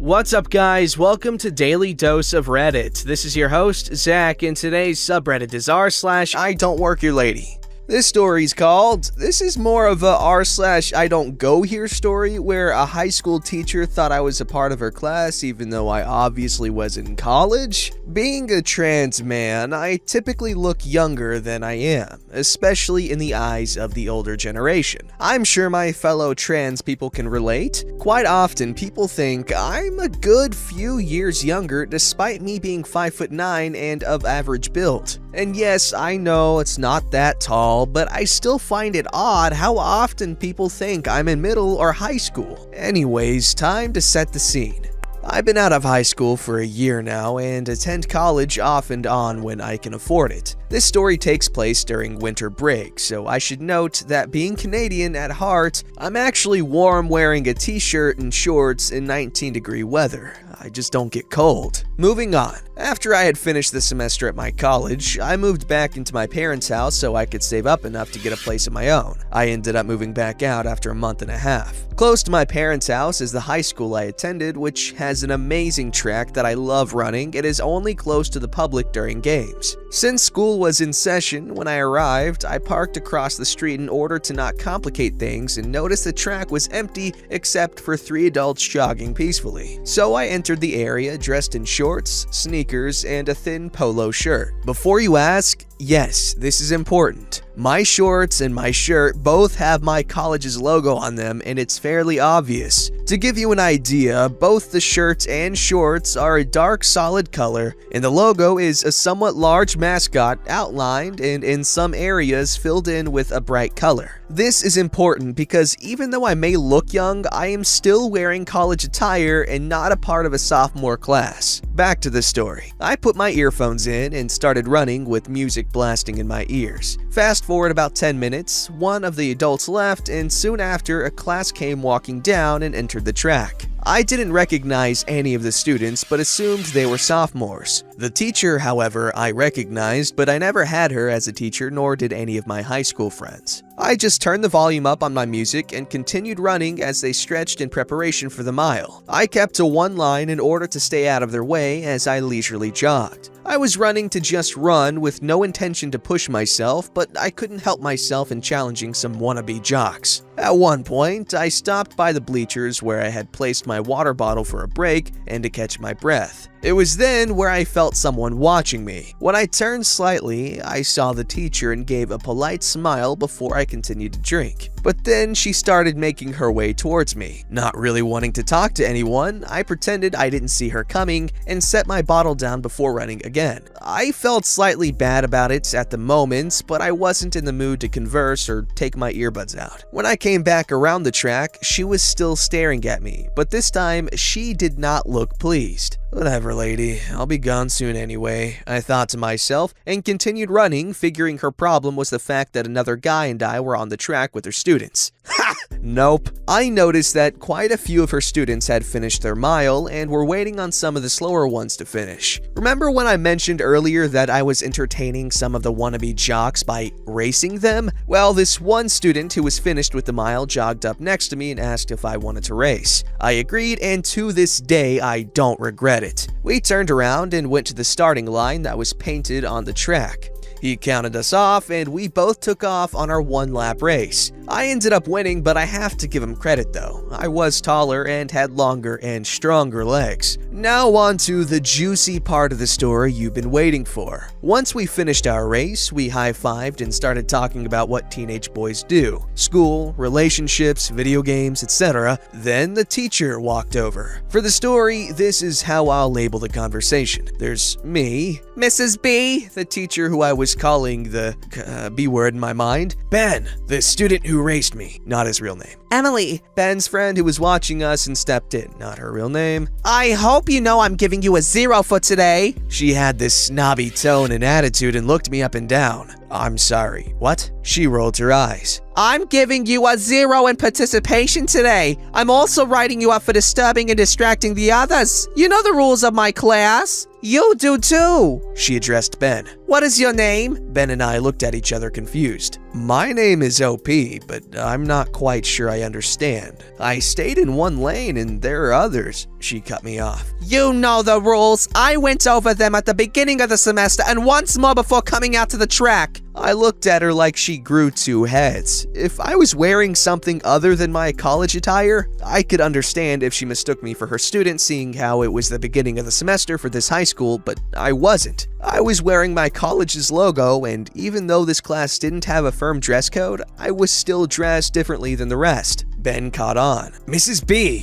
What's up, guys? Welcome to Daily Dose of Reddit. This is your host, Zach, and today's subreddit is r/IDontWorkHereLady. This story's called, this is more of a r/IDontGoHere story, where a high school teacher thought I was a part of her class even though I obviously was in college. Being a trans man, I typically look younger than I am, especially in the eyes of the older generation. I'm sure my fellow trans people can relate. Quite often, people think I'm a good few years younger despite me being 5'9" and of average build. And yes, I know it's not that tall, but I still find it odd how often people think I'm in middle or high school. Anyways, time to set the scene. I've been out of high school for a year now and attend college off and on when I can afford it. This story takes place during winter break, so I should note that being Canadian at heart, I'm actually warm wearing a t-shirt and shorts in 19-degree weather. I just don't get cold. Moving on. After I had finished the semester at my college, I moved back into my parents' house so I could save up enough to get a place of my own. I ended up moving back out after a month and a half. Close to my parents' house is the high school I attended, which has an amazing track that I love running. It is only closed to the public during games. Since school was in session, when I arrived, I parked across the street in order to not complicate things and noticed the track was empty except for 3 adults jogging peacefully. So I entered the area dressed in shorts, sneakers, and a thin polo shirt. Before you ask, yes, this is important. My shorts and my shirt both have my college's logo on them, and it's fairly obvious. To give you an idea, both the shirt and shorts are a dark solid color, and the logo is a somewhat large mascot outlined and in some areas filled in with a bright color. This is important because even though I may look young, I am still wearing college attire and not a part of a sophomore class. Back to the story. I put my earphones in and started running with music blasting in my ears. Fast forward about 10 minutes, one of the adults left, and soon after a class came walking down and entered the track. I didn't recognize any of the students but assumed they were sophomores. The teacher, however, I recognized, but I never had her as a teacher, nor did any of my high school friends. I just turned the volume up on my music and continued running as they stretched in preparation for the mile. I kept to one line in order to stay out of their way as I leisurely jogged. I was running to just run with no intention to push myself, but I couldn't help myself in challenging some wannabe jocks. At one point, I stopped by the bleachers where I had placed my water bottle for a break and to catch my breath. It was then where I felt someone watching me. When I turned slightly, I saw the teacher and gave a polite smile before I continued to drink. But then she started making her way towards me. Not really wanting to talk to anyone, I pretended I didn't see her coming and set my bottle down before running again. I felt slightly bad about it at the moment, but I wasn't in the mood to converse or take my earbuds out. When I came back around the track, she was still staring at me, but this time she did not look pleased. Whatever, lady, I'll be gone soon anyway, I thought to myself, and continued running, figuring her problem was the fact that another guy and I were on the track with her students. Ha! Nope. I noticed that quite a few of her students had finished their mile and were waiting on some of the slower ones to finish. Remember when I mentioned earlier that I was entertaining some of the wannabe jocks by racing them? Well, this one student who was finished with the mile jogged up next to me and asked if I wanted to race. I agreed, and to this day, I don't regret it. We turned around and went to the starting line that was painted on the track. He counted us off, and we both took off on our one-lap race. I ended up winning, but I have to give him credit though. I was taller and had longer and stronger legs. Now on to the juicy part of the story you've been waiting for. Once we finished our race, we high-fived and started talking about what teenage boys do. School, relationships, video games, etc. Then the teacher walked over. For the story, this is how I'll label the conversation. There's me, Mrs. B, the teacher who I was calling the B word in my mind, Ben, the student who raced me, not his real name, Emily, Ben's friend who was watching us and stepped in, not her real name. I hope you know I'm giving you a 0 for today. She had this snobby tone and attitude and looked me up and down. I'm sorry. What? She rolled her eyes. I'm giving you a 0 in participation today. I'm also writing you up for disturbing and distracting the others. You know the rules of my class. You do too, she addressed Ben. What is your name? Ben and I looked at each other confused. My name is OP, but I'm not quite sure I understand. I stayed in one lane and there are others. She cut me off. You know the rules. I went over them at the beginning of the semester and once more before coming out to the track. I looked at her like she grew two heads. If I was wearing something other than my college attire, I could understand if she mistook me for her student, seeing how it was the beginning of the semester for this high school, but I wasn't. I was wearing my college's logo, and even though this class didn't have a firm dress code, I was still dressed differently than the rest. Ben caught on. Mrs. B,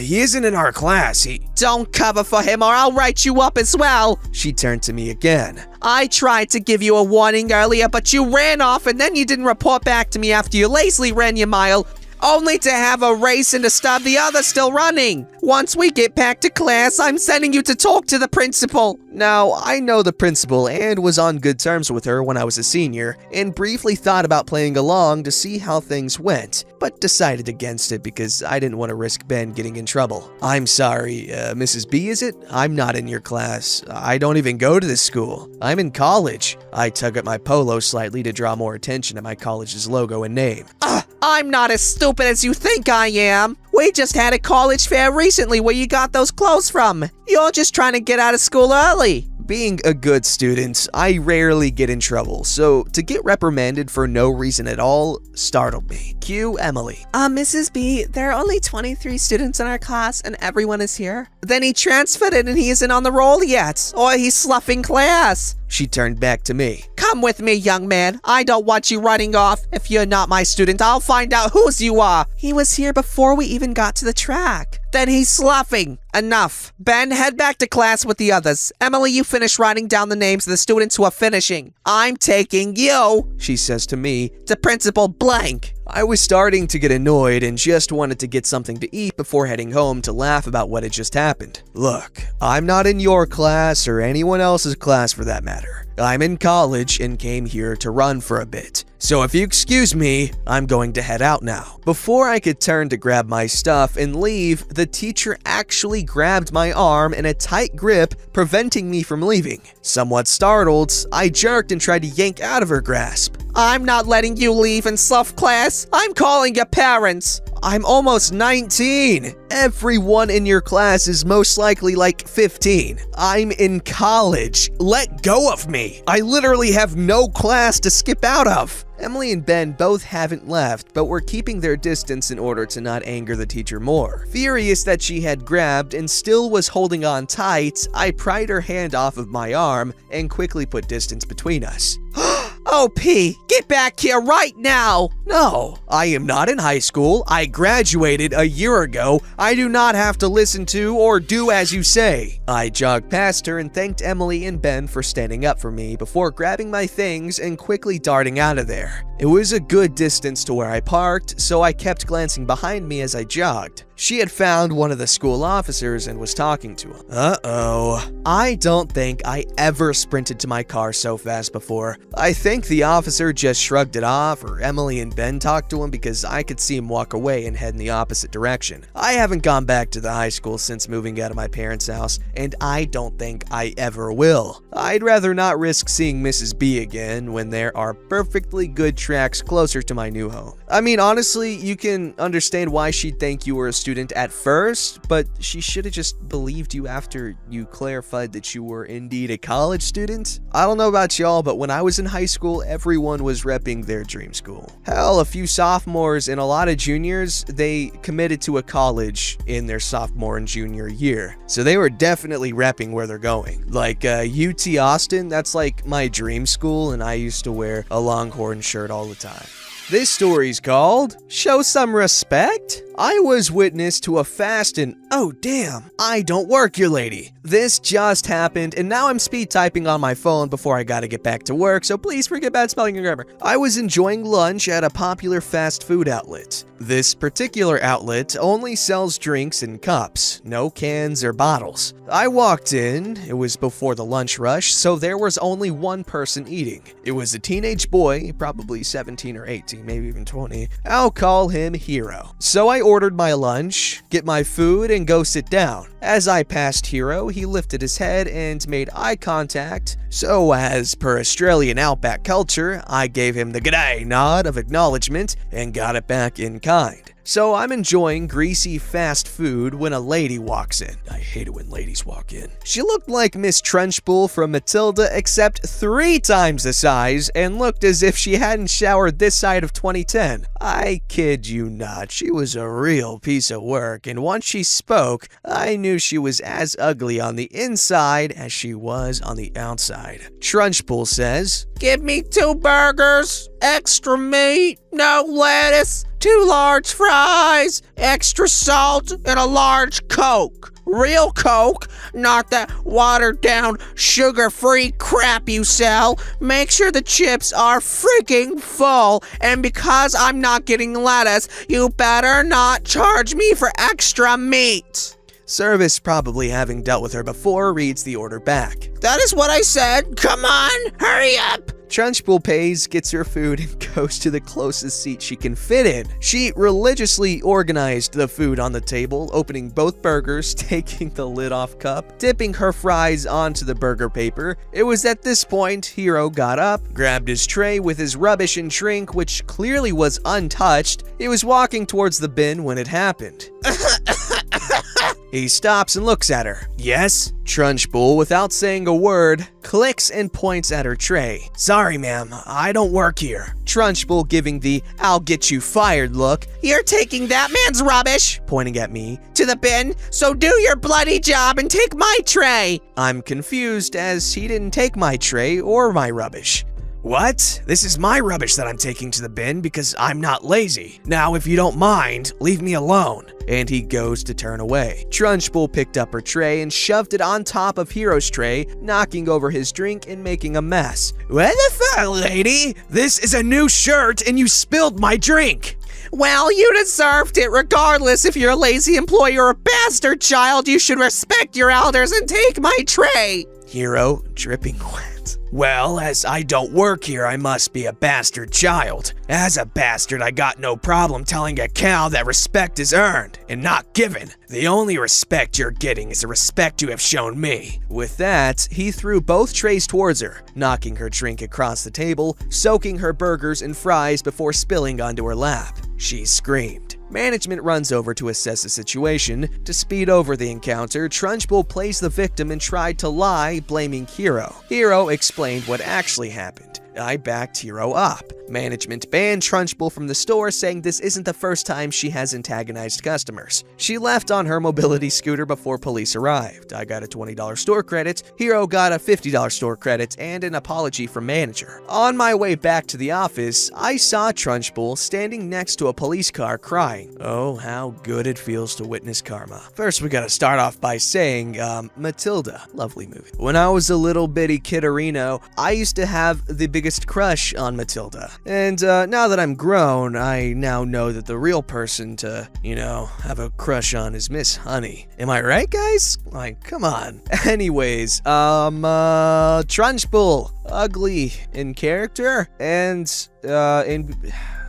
he isn't in our class. Don't cover for him or I'll write you up as well. She turned to me again. I tried to give you a warning earlier, but you ran off and then you didn't report back to me after you lazily ran your mile, only to have a race and to stop the other still running. Once we get back to class, I'm sending you to talk to the principal. Now, I know the principal and was on good terms with her when I was a senior, and briefly thought about playing along to see how things went, but decided against it because I didn't want to risk Ben getting in trouble. I'm sorry, Mrs. B, is it? I'm not in your class. I don't even go to this school. I'm in college. I tug at my polo slightly to draw more attention to my college's logo and name. I'm not as stupid as you think I am. We just had a college fair recently where you got those clothes from. You're just trying to get out of school early. Being a good student, I rarely get in trouble, so to get reprimanded for no reason at all startled me. Cue Emily. Mrs. B, there are only 23 students in our class and everyone is here. Then he transferred it and he isn't on the roll yet, or he's sloughing class. She turned back to me. Come with me, young man. I don't want you running off. If you're not my student, I'll find out whose you are. He was here before we even got to the track. Then he's sloughing. Enough. Ben, head back to class with the others. Emily, you finish writing down the names of the students who are finishing. I'm taking you, she says to me, to Principal Blank. I was starting to get annoyed and just wanted to get something to eat before heading home to laugh about what had just happened. Look, I'm not in your class or anyone else's class for that matter. I'm in college and came here to run for a bit. So if you excuse me, I'm going to head out now. Before I could turn to grab my stuff and leave, the teacher actually grabbed my arm in a tight grip, preventing me from leaving. Somewhat startled, I jerked and tried to yank out of her grasp. I'm not letting you leave in slough class. I'm calling your parents. I'm almost 19. Everyone in your class is most likely like 15. I'm in college. Let go of me. I literally have no class to skip out of. Emily and Ben both haven't left, but were keeping their distance in order to not anger the teacher more. Furious that she had grabbed and still was holding on tight, I pried her hand off of my arm and quickly put distance between us. OP, get back here right now! No, I am not in high school. I graduated a year ago. I do not have to listen to or do as you say. I jogged past her and thanked Emily and Ben for standing up for me before grabbing my things and quickly darting out of there. It was a good distance to where I parked, so I kept glancing behind me as I jogged. She had found one of the school officers and was talking to him. Uh-oh. I don't think I ever sprinted to my car so fast before. I think the officer just shrugged it off, or Emily and Ben talked to him because I could see him walk away and head in the opposite direction. I haven't gone back to the high school since moving out of my parents' house, and I don't think I ever will. I'd rather not risk seeing Mrs. B again when there are perfectly good tracks closer to my new home. I mean, honestly, you can understand why she'd think you were a student at first, but she should have just believed you after you clarified that you were indeed a college student. I don't know about y'all, but when I was in high school, everyone was repping their dream school. Hell, a few sophomores and a lot of juniors, they committed to a college in their sophomore and junior year. So they were definitely repping where they're going. Like UT Austin, that's like my dream school, and I used to wear a Longhorn shirt all the time. This story's called Show Some Respect? I was witness to a fast and oh damn, I don't work here lady. This just happened and now I'm speed typing on my phone before I gotta get back to work, so please forget bad spelling and grammar. I was enjoying lunch at a popular fast food outlet. This particular outlet only sells drinks in cups, no cans or bottles. I walked in, it was before the lunch rush, so there was only one person eating. It was a teenage boy, probably 17 or 18, maybe even 20. I'll call him Hero. So I ordered my lunch, get my food, and go sit down. As I passed Hero, he lifted his head and made eye contact. So as per Australian outback culture, I gave him the g'day nod of acknowledgement and got it back in kind. So I'm enjoying greasy fast food when a lady walks in. I hate it when ladies walk in. She looked like Miss Trunchbull from Matilda except 3 times the size and looked as if she hadn't showered this side of 2010. I kid you not, she was a real piece of work, and once she spoke, I knew she was as ugly on the inside as she was on the outside. Trunchbull says, "Give me 2 burgers, extra meat, no lettuce, 2 large fries, extra salt, and a large Coke. Real Coke, not that watered-down, sugar-free crap you sell. Make sure the chips are freaking full, and because I'm not getting lettuce, you better not charge me for extra meat." Service, probably having dealt with her before, reads the order back. "That is what I said. Come on, hurry up." Trunchbull pays, gets her food, and goes to the closest seat she can fit in. She religiously organized the food on the table, opening both burgers, taking the lid off cup, dipping her fries onto the burger paper. It was at this point Hero got up, grabbed his tray with his rubbish and drink, which clearly was untouched. He was walking towards the bin when it happened. He stops and looks at her. "Yes?" Trunchbull, without saying a word, clicks and points at her tray. "Sorry, ma'am, I don't work here." Trunchbull giving the "I'll get you fired" look. "You're taking that man's rubbish," pointing at me, "to the bin, so do your bloody job and take my tray." I'm confused as he didn't take my tray or my rubbish. "What? This is my rubbish that I'm taking to the bin because I'm not lazy. Now, if you don't mind, leave me alone." And he goes to turn away. Trunchbull picked up her tray and shoved it on top of Hero's tray, knocking over his drink and making a mess. "What the fuck, lady? This is a new shirt and you spilled my drink." "Well, you deserved it. Regardless if you're a lazy employee or a bastard child, you should respect your elders and take my tray." Hero, dripping wet. "Well, as I don't work here, I must be a bastard child. As a bastard, I got no problem telling a cow that respect is earned and not given. The only respect you're getting is the respect you have shown me." With that, he threw both trays towards her, knocking her drink across the table, soaking her burgers and fries before spilling onto her lap. She screamed. Management runs over to assess the situation. To speed over the encounter, Trunchbull plays the victim and tried to lie, blaming Hero. Hero explained what actually happened. I backed Hero up. Management banned Trunchbull from the store, saying this isn't the first time she has antagonized customers. She left on her mobility scooter before police arrived. I got a $20 store credit, Hero got a $50 store credit, and an apology from manager. On my way back to the office, I saw Trunchbull standing next to a police car crying. Oh, how good it feels to witness karma. First, we gotta start off by saying, Matilda, lovely movie. When I was a little bitty kidderino, I used to have the biggest crush on Matilda. And now that I'm grown, I now know that the real person to, have a crush on is Miss Honey. Am I right, guys? Like, come on. Anyways, Trunchbull, ugly in character and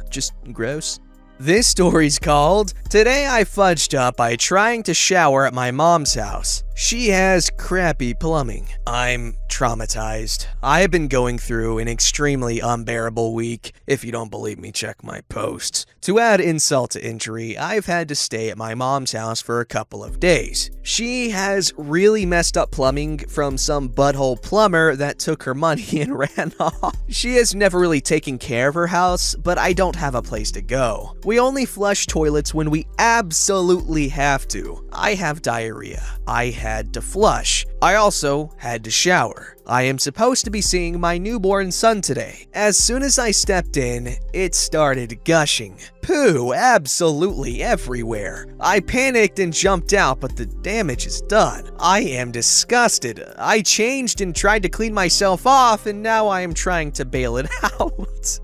just gross. This story's called, Today I Fudged Up by Trying to Shower at My Mom's House. She has crappy plumbing. I'm traumatized. I have been going through an extremely unbearable week. If you don't believe me, check my posts. To add insult to injury, I've had to stay at my mom's house for a couple of days. She has really messed up plumbing from some butthole plumber that took her money and ran off. She has never really taken care of her house, but I don't have a place to go. We only flush toilets when we absolutely have to. I have diarrhea. I had to flush. I also had to shower. I am supposed to be seeing my newborn son today. As soon as I stepped in, it started gushing. Poo absolutely everywhere. I panicked and jumped out, but the damage is done. I am disgusted. I changed and tried to clean myself off, and now I am trying to bail it out.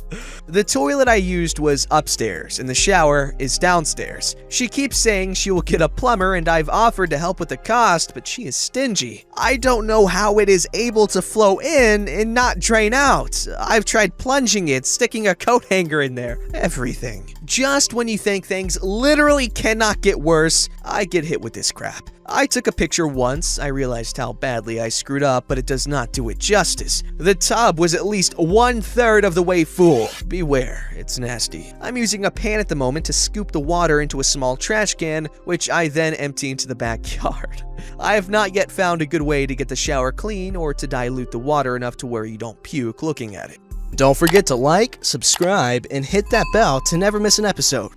The toilet I used was upstairs, and the shower is downstairs. She keeps saying she will get a plumber, and I've offered to help with the cost, but she is stingy. I don't know how it is able to flow in and not drain out. I've tried plunging it, sticking a coat hanger in there, everything. Just when you think things literally cannot get worse, I get hit with this crap. I took a picture once. I realized how badly I screwed up, but it does not do it justice. The tub was at least 1/3 of the way full. Beware, it's nasty. I'm using a pan at the moment to scoop the water into a small trash can, which I then empty into the backyard. I have not yet found a good way to get the shower clean or to dilute the water enough to where you don't puke looking at it. Don't forget to like, subscribe, and hit that bell to never miss an episode.